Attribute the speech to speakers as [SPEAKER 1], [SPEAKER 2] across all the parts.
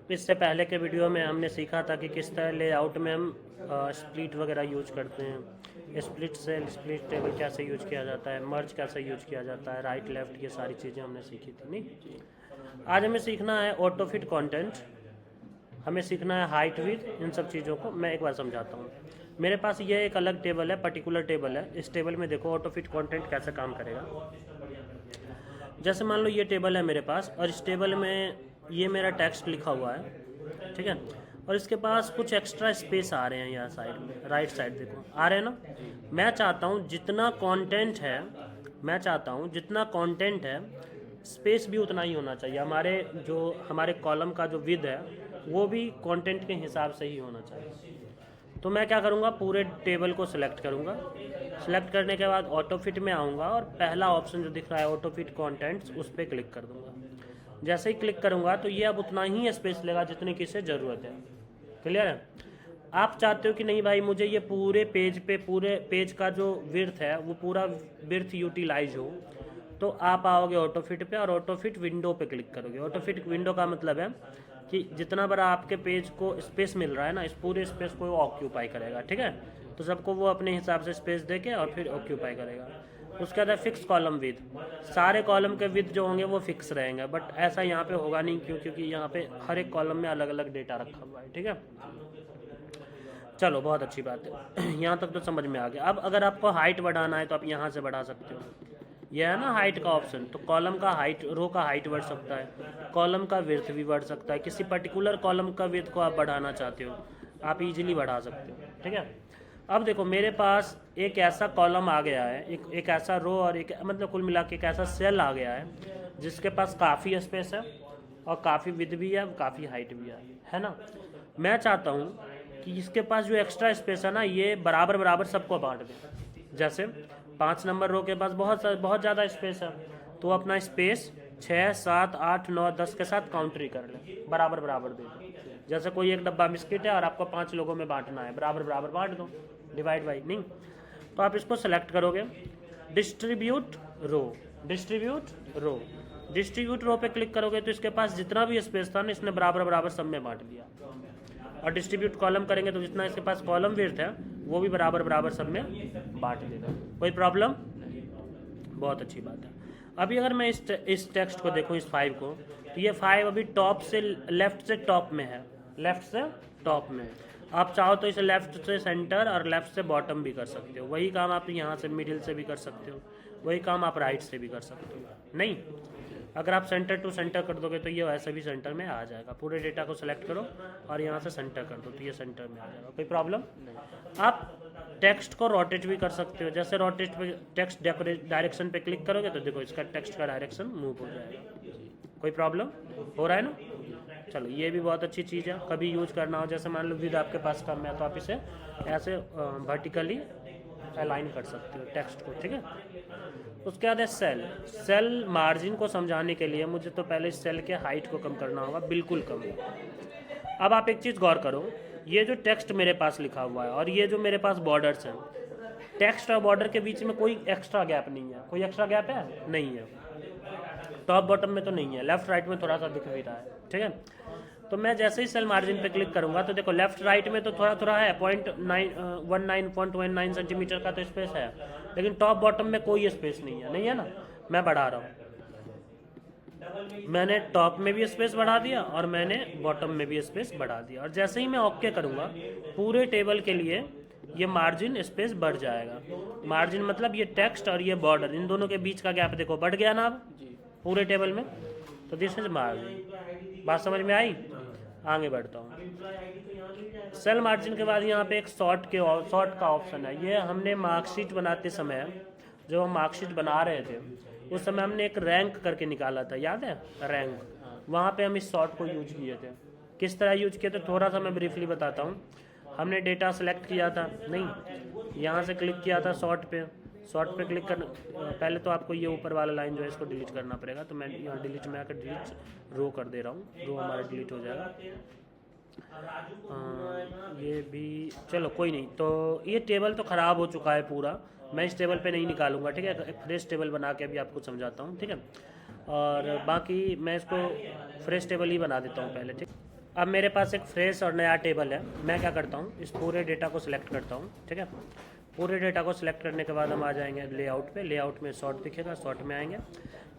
[SPEAKER 1] इससे पहले के वीडियो में हमने सीखा था कि किस तरह लेआउट में हम स्प्लिट वगैरह यूज करते हैं, स्प्लिट सेल, स्प्लिट टेबल कैसे यूज किया जाता है, मर्ज कैसे यूज किया जाता है, राइट लेफ्ट, ये सारी चीज़ें हमने सीखी थी। नहीं, आज हमें सीखना है ऑटो फिट कंटेंट, हमें सीखना है हाइट विड्थ, इन सब चीज़ों को मैं एक बार समझाता हूँ। मेरे पास ये एक अलग टेबल है, पर्टिकुलर टेबल है। इस टेबल में देखो ऑटो फिट कंटेंट कैसे काम करेगा। जैसे मान लो ये टेबल है मेरे पास, और इस टेबल में ये मेरा टेक्स्ट लिखा हुआ है, ठीक है, और इसके पास कुछ एक्स्ट्रा स्पेस आ रहे हैं यहाँ साइड में, राइट साइड देखो आ रहे हैं ना। मैं चाहता हूँ जितना कंटेंट है, जितना कंटेंट है, स्पेस भी उतना ही होना चाहिए। हमारे कॉलम का जो विड्थ है वो भी कंटेंट के हिसाब से ही होना चाहिए। तो मैं क्या करूँगा, पूरे टेबल को सिलेक्ट करूँगा। सिलेक्ट करने के बाद ऑटो फिट में आऊँगा और पहला ऑप्शन जो दिख रहा है ऑटो फिट कंटेंट्स, उस पर क्लिक कर दूँगा। जैसे ही क्लिक करूँगा तो ये अब उतना ही स्पेस लेगा जितनी की इसे ज़रूरत है। क्लियर है? आप चाहते हो कि नहीं भाई मुझे ये पूरे पेज का जो विड्थ है वो पूरा विड्थ यूटिलाइज हो, तो आप आओगे ऑटो फिट पे और ऑटो फिट विंडो पे क्लिक करोगे। ऑटो फिट विंडो का मतलब है कि जितना बड़ा आपके पेज को स्पेस मिल रहा है ना, इस पूरे स्पेस को वो ऑक्यूपाई करेगा, ठीक है। तो सबको वो अपने हिसाब से स्पेस देके और फिर ऑक्यूपाई करेगा। उसके बाद फिक्स कॉलम विथ, सारे कॉलम के विथ जो होंगे वो फिक्स रहेंगे, बट ऐसा यहाँ पे होगा नहीं, क्योंकि यहाँ पे हर एक कॉलम में अलग अलग डेटा रखा हुआ है, ठीक है। चलो बहुत अच्छी बात है, यहाँ तक तो समझ में आ गया। अब अगर आपको हाइट बढ़ाना है तो आप यहाँ से बढ़ा सकते हो। यह है ना हाइट का ऑप्शन, तो कॉलम का हाइट, रो का हाइट बढ़ सकता है, कॉलम का विड्थ भी बढ़ सकता है। किसी पर्टिकुलर कॉलम का विड्थ को आप बढ़ाना चाहते हो, आप इजीली बढ़ा सकते हो, ठीक है। अब देखो मेरे पास एक ऐसा कॉलम आ गया है, एक ऐसा रो और एक मतलब कुल मिला के एक ऐसा सेल आ गया है जिसके पास काफ़ी स्पेस है और काफ़ी विड्थ भी है, काफ़ी हाइट भी है ना। मैं चाहता हूँ कि इसके पास जो एक्स्ट्रा स्पेस है ना, ये बराबर बराबर सबको बांट दे। जैसे 5 नंबर रो के पास बहुत ज़्यादा स्पेस है, तो अपना स्पेस 6, 7, 8, 9, 10 के साथ काउंट्री कर ले, बराबर बराबर दे दो। जैसे कोई एक डब्बा बिस्किट है और आपको 5 लोगों में बांटना है, बराबर बराबर बांट दो, डिवाइड बाई। नहीं, तो आप इसको सेलेक्ट करोगे, डिस्ट्रीब्यूट रो, डिस्ट्रीब्यूट रो पे क्लिक करोगे तो इसके पास जितना भी स्पेस था ना, इसने बराबर बराबर सब में बांट दिया। और डिस्ट्रीब्यूट कॉलम करेंगे तो जितना इसके पास कॉलम विड्थ है वो भी बराबर बराबर सब में बांट देगा। कोई प्रॉब्लम? बहुत अच्छी बात है। अभी अगर मैं इस टेक्स्ट को देखूं, इस 5 को, तो ये 5 अभी लेफ्ट से टॉप में है, आप चाहो तो इसे लेफ्ट से सेंटर और लेफ्ट से बॉटम भी कर सकते हो। वही काम आप यहाँ से मिडिल से भी कर सकते हो, वही काम आप राइट से भी कर सकते हो। नहीं, अगर आप सेंटर टू सेंटर कर दोगे तो ये वैसे भी सेंटर में आ जाएगा। पूरे डेटा को सेलेक्ट करो और यहाँ से सेंटर कर दो तो ये सेंटर में आ जाएगा। कोई प्रॉब्लम नहीं। आप टेक्स्ट को रोटेट भी कर सकते हो। जैसे रोटेट पे टेक्स्ट डायरेक्शन पे क्लिक करोगे तो देखो इसका टेक्स्ट का डायरेक्शन मूव हो जाएगा। कोई प्रॉब्लम हो रहा है ना? चलो ये भी बहुत अच्छी चीज़ है। कभी यूज करना हो, जैसे मान लो विद आपके पास कम है, तो आप इसे ऐसे वर्टिकली अलाइन कर सकते हो टेक्स्ट को, ठीक है। उसके बाद है सेल मार्जिन को समझाने के लिए मुझे तो पहले सेल के हाइट को कम करना होगा, बिल्कुल कम। अब आप एक चीज़ गौर करो, ये जो टेक्स्ट मेरे पास लिखा हुआ है और ये जो मेरे पास बॉर्डर्स हैं, टेक्स्ट और बॉर्डर के बीच में कोई एक्स्ट्रा गैप नहीं है। कोई एक्स्ट्रा गैप है? नहीं है। टॉप बॉटम में तो नहीं है, लेफ्ट राइट में थोड़ा सा दिख भी रहा है, ठीक है। तो मैं जैसे ही सेल मार्जिन पे क्लिक करूंगा तो देखो लेफ्ट राइट में तो थोड़ा थोड़ा है, 0.19 सेंटीमीटर का तो स्पेस है, लेकिन टॉप बॉटम में कोई स्पेस नहीं है ना। मैं बढ़ा रहा हूँ, मैंने टॉप में भी स्पेस बढ़ा दिया और मैंने बॉटम में भी स्पेस बढ़ा दिया, और जैसे ही मैं ओके करूँगा पूरे टेबल के लिए ये मार्जिन स्पेस बढ़ जाएगा। मार्जिन मतलब ये टेक्स्ट और ये बॉर्डर, इन दोनों के बीच का गैप देखो बढ़ गया ना अब पूरे टेबल में। तो दिस इज मार्जिन। बात समझ में आई? आगे बढ़ता हूँ। सेल मार्जिन के बाद यहाँ पे एक शॉर्ट का ऑप्शन है। ये हमने मार्कशीट बनाते समय, जब हम मार्कशीट बना रहे थे उस समय हमने एक रैंक करके निकाला था, याद है? रैंक, वहाँ पे हम इस शॉर्ट को यूज किए थे। किस तरह यूज किए थे थोड़ा सा मैं ब्रीफली बताता हूँ। हमने डेटा सेलेक्ट किया था, नहीं, यहाँ से क्लिक किया था शॉर्ट पे क्लिक करना। पहले तो आपको ये ऊपर वाला लाइन जो है इसको डिलीट करना पड़ेगा, तो मैं यहाँ डिलीट में आकर डिलीट रो कर दे रहा हूँ, रो हमारा डिलीट हो जाएगा। ये भी चलो कोई नहीं। तो ये टेबल तो ख़राब हो चुका है पूरा, मैं इस टेबल पे नहीं निकालूंगा, ठीक है। एक फ्रेश टेबल बना के अभी आपको समझाता हूँ, ठीक है। और बाकी मैं इसको फ्रेश टेबल ही बना देता हूँ पहले, ठीक। अब मेरे पास एक फ्रेश और नया टेबल है, मैं क्या करता हूँ, इस पूरे डेटा को सिलेक्ट करता हूँ, ठीक है। पूरे डेटा को सिलेक्ट करने के बाद हम आ जाएंगे लेआउट पे, लेआउट में सॉर्ट दिखेगा, सॉर्ट में आएंगे,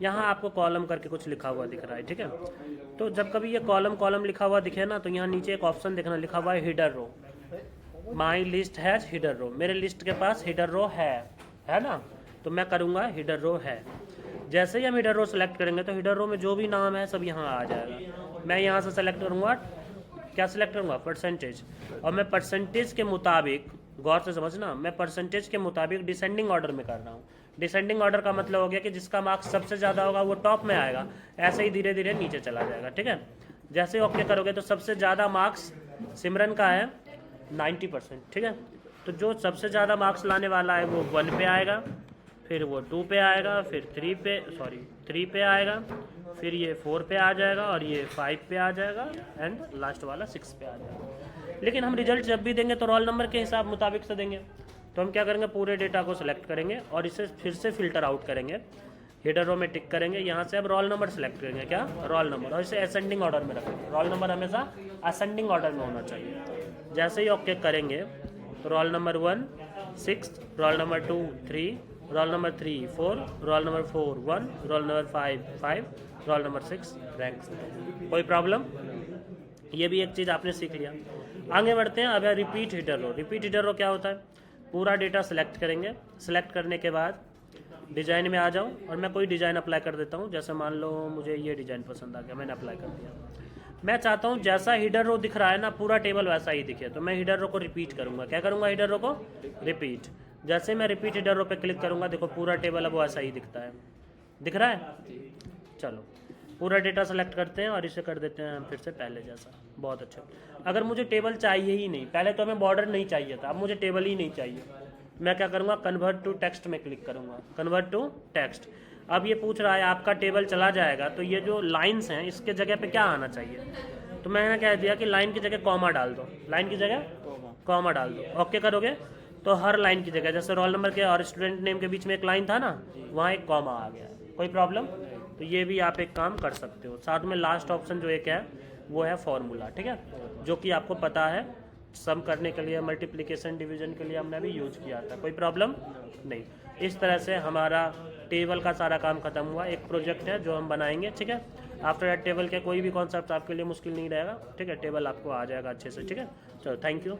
[SPEAKER 1] यहाँ आपको कॉलम करके कुछ लिखा हुआ दिख रहा है, ठीक है। तो जब कभी ये कॉलम लिखा हुआ दिखे ना, तो यहाँ नीचे एक ऑप्शन दिखना, लिखा हुआ है header row, my list has header row, मेरे लिस्ट के पास हिडर रो है ना, तो मैं करूँगा हिडर रो है। जैसे ही हम हिडर रो सेलेक्ट करेंगे तो हिडर रो में जो भी नाम है सब यहाँ आ जाएगा। मैं यहाँ से सेलेक्ट करूँगा, क्या सेलेक्ट करूँगा, परसेंटेज, और मैं परसेंटेज के मुताबिक, गौर से समझना, मैं परसेंटेज के मुताबिक डिसेंडिंग ऑर्डर में कर रहा हूँ। डिसेंडिंग ऑर्डर का मतलब हो गया कि जिसका मार्क्स सबसे ज़्यादा होगा वो टॉप में आएगा, ऐसे ही धीरे धीरे नीचे चला जाएगा, ठीक है। जैसे ही ओके करोगे तो सबसे ज़्यादा मार्क्स सिमरन का है 90%, ठीक है। तो जो सबसे ज़्यादा मार्क्स लाने वाला है वो 1 पे आएगा, फिर वो 2 पे आएगा, फिर 3 पे आएगा, फिर ये 4 पे आ जाएगा, और ये 5 पे आ जाएगा, एंड लास्ट वाला 6 पे आ जाएगा। लेकिन हम रिजल्ट जब भी देंगे तो रोल नंबर के हिसाब मुताबिक से देंगे। तो हम क्या करेंगे, पूरे डेटा को सिलेक्ट करेंगे और इसे फिर से फिल्टर आउट करेंगे, हिडर रो में टिक करेंगे, यहाँ से अब रोल नंबर सेलेक्ट करेंगे, क्या, रोल नंबर, और इसे असेंडिंग ऑर्डर में रखेंगे। रोल नंबर हमेशा असेंडिंग ऑर्डर में होना चाहिए। जैसे ही ओके करेंगे तो roll number 1 6, roll number 2 3, roll number 3 4, roll number 4 1, roll number 5 5, roll number 6 rank. कोई प्रॉब्लम? ये भी एक चीज़ आपने सीख लिया। आगे बढ़ते हैं। अब है रिपीट हिडर रो। रिपीट हिडर रो क्या होता है, पूरा डेटा सेलेक्ट करेंगे, सेलेक्ट करने के बाद डिज़ाइन में आ जाऊँ और मैं कोई डिज़ाइन अप्लाई कर देता हूँ। जैसे मान लो मुझे ये डिज़ाइन पसंद आ गया, मैंने अप्लाई कर दिया। मैं चाहता हूँ जैसा हिडर रो दिख रहा है ना, पूरा टेबल वैसा ही दिखे, तो मैं हिडर रो को रिपीट करूँगा। क्या करूँगा, हिडर रो को रिपीट। जैसे मैं रिपीट हिडर रो पे क्लिक करूँगा, देखो पूरा टेबल अब वैसा ही दिखता है, दिख रहा है। चलो पूरा डेटा सेलेक्ट करते हैं और इसे कर देते हैं हम फिर से पहले जैसा। बहुत अच्छा। अगर मुझे टेबल चाहिए ही नहीं, पहले तो हमें बॉर्डर नहीं चाहिए था, अब मुझे टेबल ही नहीं चाहिए, मैं क्या करूँगा, कन्वर्ट टू टेक्स्ट में क्लिक करूँगा, कन्वर्ट टू टेक्स्ट। अब ये पूछ रहा है आपका टेबल चला जाएगा, तो ये जो लाइन्स हैं इसके जगह पे क्या आना चाहिए, तो मैंने कह दिया कि लाइन की जगह कॉमा डाल दो, लाइन की जगह कॉमा डाल दो। ओके करोगे तो हर लाइन की जगह, जैसे रोल नंबर के और स्टूडेंट नेम के बीच में एक लाइन था ना, वहाँ एक कॉमा आ गया। कोई प्रॉब्लम? तो ये भी आप एक काम कर सकते हो। साथ में लास्ट ऑप्शन जो एक है वो है फॉर्मूला, ठीक है, जो कि आपको पता है सम करने के लिए, मल्टीप्लिकेशन डिवीजन के लिए हमने भी यूज किया था। कोई प्रॉब्लम नहीं। इस तरह से हमारा टेबल का सारा काम खत्म हुआ। एक प्रोजेक्ट है जो हम बनाएंगे, ठीक है। आफ्टर दैट टेबल के कोई भी कॉन्सेप्ट आपके लिए मुश्किल नहीं रहेगा, ठीक है। टेबल आपको आ जाएगा अच्छे से, ठीक है। चलो थैंक यू।